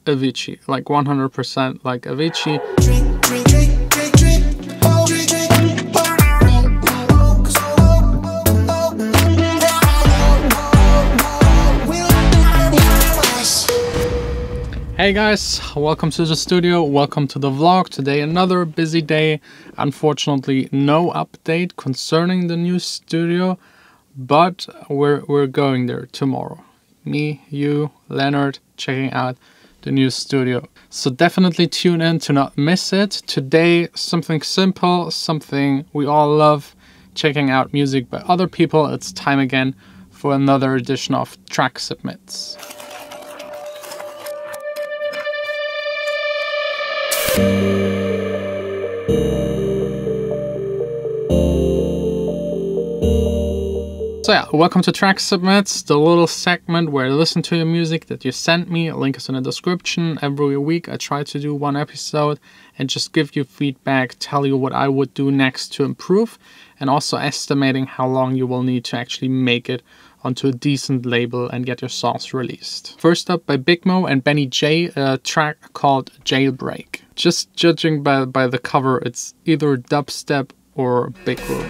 Avicii, like 100% like Avicii. Hey guys, welcome to the studio, welcome to the vlog. Today another busy day. Unfortunately no update concerning the new studio, but we're going there tomorrow. Me, you, Leonard, checking out the new studio. So definitely tune in to not miss it. Today something simple, something we all love, checking out music by other people. It's time again for another edition of Track Submits. So yeah, welcome to Track Submits, the little segment where I listen to your music that you sent me. A link is in the description. Every week I try to do one episode and just give you feedback, tell you what I would do next to improve, and also estimating how long you will need to actually make it onto a decent label and get your songs released. First up by Big Mo and Benny J, a track called Jailbreak. Just judging by the cover, it's either dubstep or big room.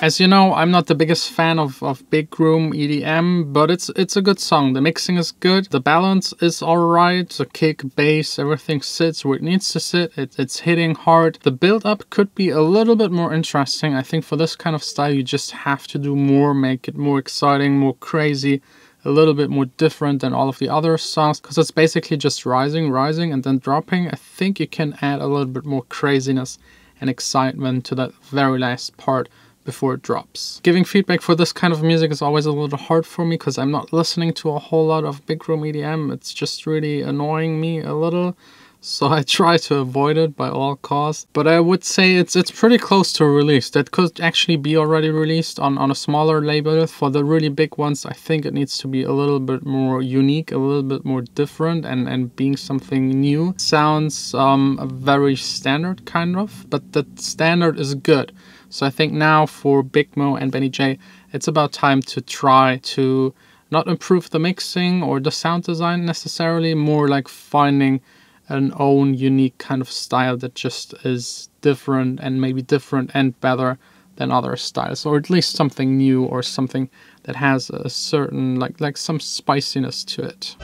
As you know, I'm not the biggest fan of big room EDM, but it's a good song. The mixing is good, the balance is alright, the kick, bass, everything sits where it needs to sit, it's hitting hard. The build-up could be a little bit more interesting. I think for this kind of style you just have to do more, make it more exciting, more crazy, a little bit more different than all of the other songs, because it's basically just rising, and then dropping. I think you can add a little bit more craziness and excitement to that very last part before it drops. Giving feedback for this kind of music is always a little hard for me because I'm not listening to a whole lot of big room EDM. It's just really annoying me a little, so I try to avoid it by all costs. But I would say it's pretty close to a release. That could actually be already released on a smaller label. For the really big ones, I think it needs to be a little bit more unique, a little bit more different, and being something new. Sounds very standard kind of, but the standard is good. So I think now for Big Mo and Benny J, it's about time to try to not improve the mixing or the sound design necessarily, more like finding an own unique kind of style that just is different, and maybe different and better than other styles, or at least something new or something that has a certain like some spiciness to it.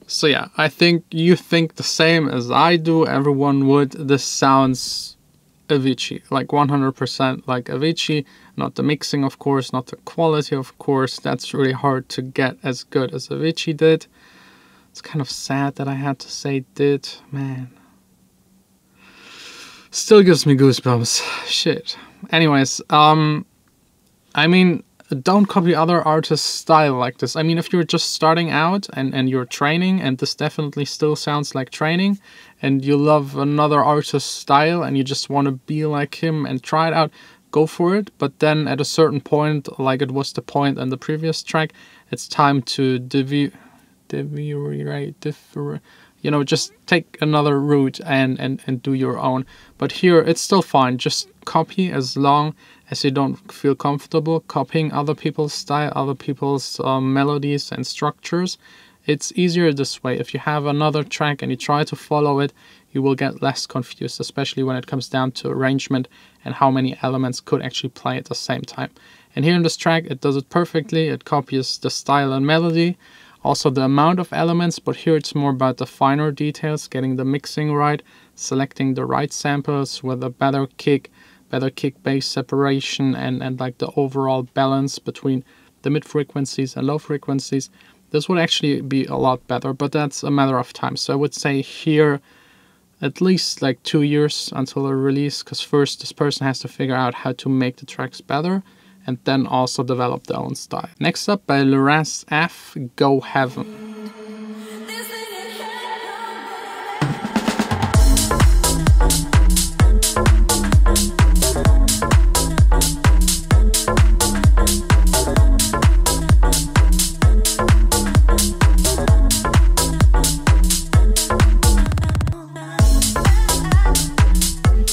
So yeah, I think you think the same as I do. Everyone would. This sounds Avicii, like 100% like Avicii. Not the mixing, of course, not the quality, of course. That's really hard to get as good as Avicii did. It's kind of sad that I had to say did, man. Still gives me goosebumps. Shit. Anyways, I mean, don't copy other artists' style like this. I mean, if you're just starting out and you're training, and this definitely still sounds like training, and you love another artist's style and you just want to be like him and try it out, go for it. But then at a certain point, like it was the point in the previous track, it's time to you know, just take another route and do your own. But here it's still fine. Just copy as long as you don't feel comfortable copying other people's style, other people's melodies and structures. It's easier this way. If you have another track and you try to follow it, you will get less confused, especially when it comes down to arrangement and how many elements could actually play at the same time. And here in this track, it does it perfectly. It copies the style and melody, also the amount of elements, but here it's more about the finer details, getting the mixing right, selecting the right samples with a better kick bass separation, and like the overall balance between the mid frequencies and low frequencies, this would actually be a lot better, but that's a matter of time. So I would say here at least like 2 years until a release, because first this person has to figure out how to make the tracks better and then also develop their own style. Next up by Loras F, Go Heaven.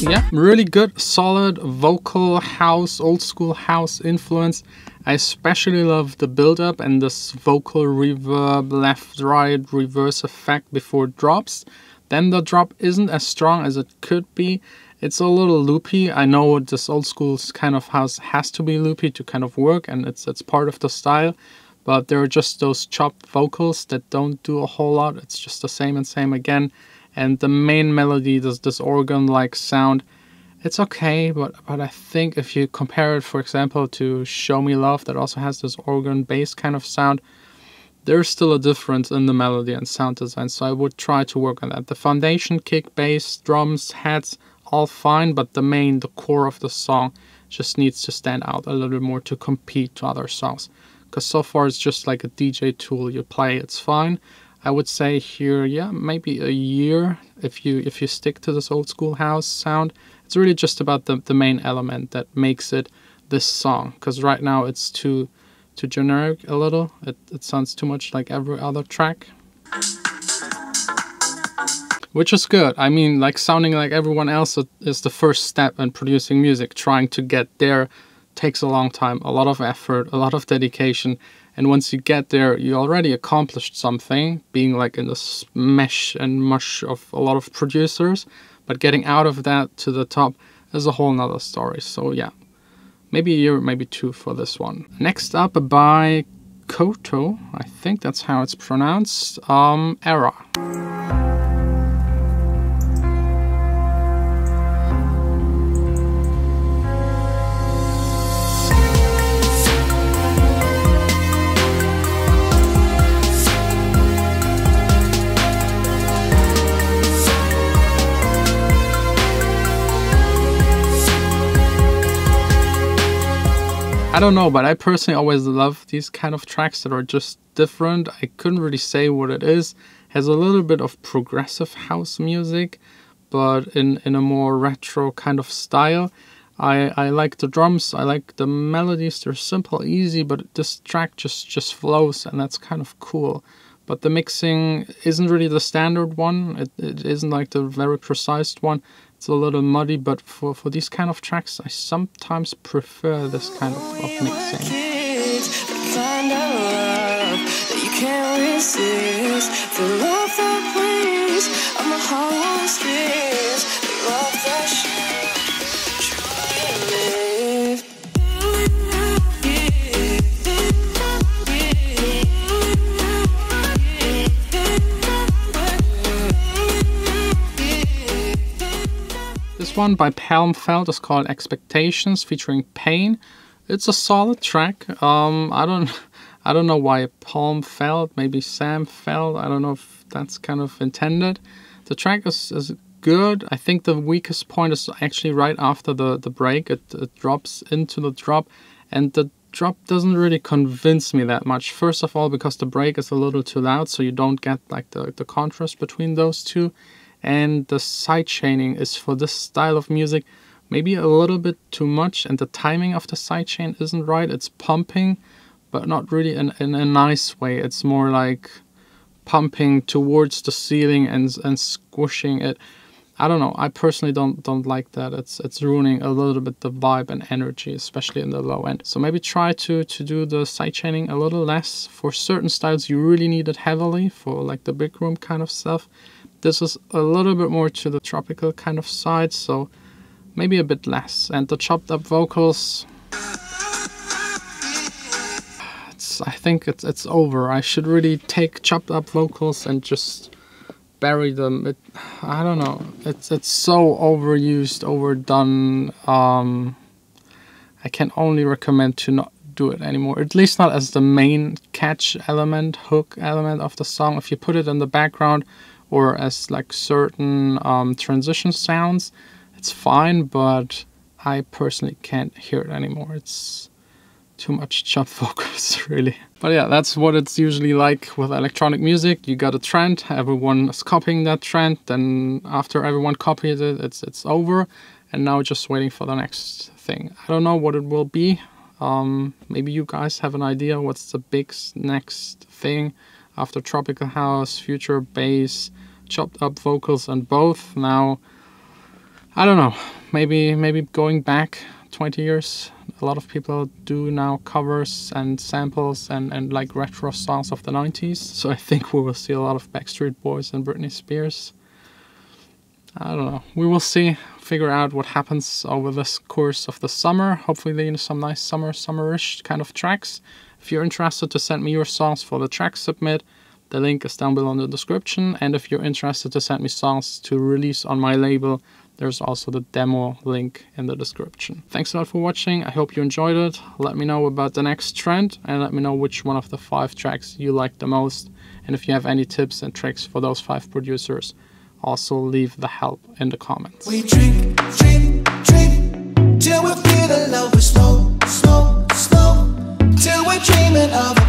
Yeah, really good, solid vocal house, old school house influence. I especially love the build-up and this vocal reverb, left, right, reverse effect before it drops. Then the drop isn't as strong as it could be. It's a little loopy. I know this old school kind of house has to be loopy to kind of work, and it's part of the style. But there are just those chopped vocals that don't do a whole lot. It's just the same and same again. And the main melody, this organ-like sound, it's okay, but I think if you compare it, for example, to Show Me Love, that also has this organ bass kind of sound, there's still a difference in the melody and sound design, so I would try to work on that. The foundation, kick, bass, drums, hats, all fine, but the core of the song just needs to stand out a little bit more to compete to other songs. Because so far it's just like a DJ tool, you play, it's fine. I would say here, yeah, maybe a year if you stick to this old school house sound. It's really just about the main element that makes it this song. Because right now it's too generic a little. It sounds too much like every other track. Which is good. I mean, like sounding like everyone else is the first step in producing music. Trying to get there takes a long time, a lot of effort, a lot of dedication. And once you get there, you already accomplished something, being like in this mesh and mush of a lot of producers. But getting out of that to the top is a whole nother story. So yeah, maybe a year, maybe 2 for this one. Next up by Koto, I think that's how it's pronounced, Era. I don't know, but I personally always love these kind of tracks that are just different. I couldn't really say what it is. Has a little bit of progressive house music, but in a more retro kind of style. I like the drums, I like the melodies. They're simple, easy, but this track just flows, and that's kind of cool. But the mixing isn't really the standard one. It isn't like the very precise one. It's a little muddy, but for these kind of tracks, I sometimes prefer this kind of mixing. This one by Feldt is called Expectations, featuring Pain. It's a solid track. I don't know why Feldt, maybe Sam Feldt. I don't know if that's kind of intended. The track is good. I think the weakest point is actually right after the break. It drops into the drop, and the drop doesn't really convince me that much. First of all, because the break is a little too loud, so you don't get like the contrast between those two. And the sidechaining is, for this style of music, maybe a little bit too much, and the timing of the sidechain isn't right. It's pumping, but not really in a nice way. It's more like pumping towards the ceiling and squishing it. I don't know. I personally don't like that. It's ruining a little bit the vibe and energy, especially in the low end. So maybe try to do the sidechaining a little less. For certain styles, you really need it heavily, for like the big room kind of stuff. This is a little bit more to the tropical kind of side, so maybe a bit less. And the chopped up vocals, I think it's over. I should really take chopped up vocals and just bury them. I don't know. It's so overused, overdone. I can only recommend to not do it anymore. At least not as the main catch element, hook element of the song. If you put it in the background or as like certain transition sounds, it's fine, but I personally can't hear it anymore. It's too much jump vocals, really. But yeah, that's what it's usually like with electronic music. You got a trend, everyone is copying that trend, then after everyone copies it, it's over, and now just waiting for the next thing. I don't know what it will be. Maybe you guys have an idea what's the big next thing after tropical house, future bass, chopped up vocals, and both. Now, I don't know, maybe going back 20 years. A lot of people do now covers and samples and like retro songs of the 90s. So I think we will see a lot of Backstreet Boys and Britney Spears. I don't know. We will see, figure out what happens over this course of the summer. Hopefully some nice summerish kind of tracks. If you're interested to send me your songs for the track submit, the link is down below in the description. And if you're interested to send me songs to release on my label, there's also the demo link in the description. Thanks a lot for watching. I hope you enjoyed it. Let me know about the next trend and let me know which one of the 5 tracks you like the most. And if you have any tips and tricks for those 5 producers, also leave the help in the comments. We drink, drink, drink till we feel the love is slow, slow, slow, till we're dreaming of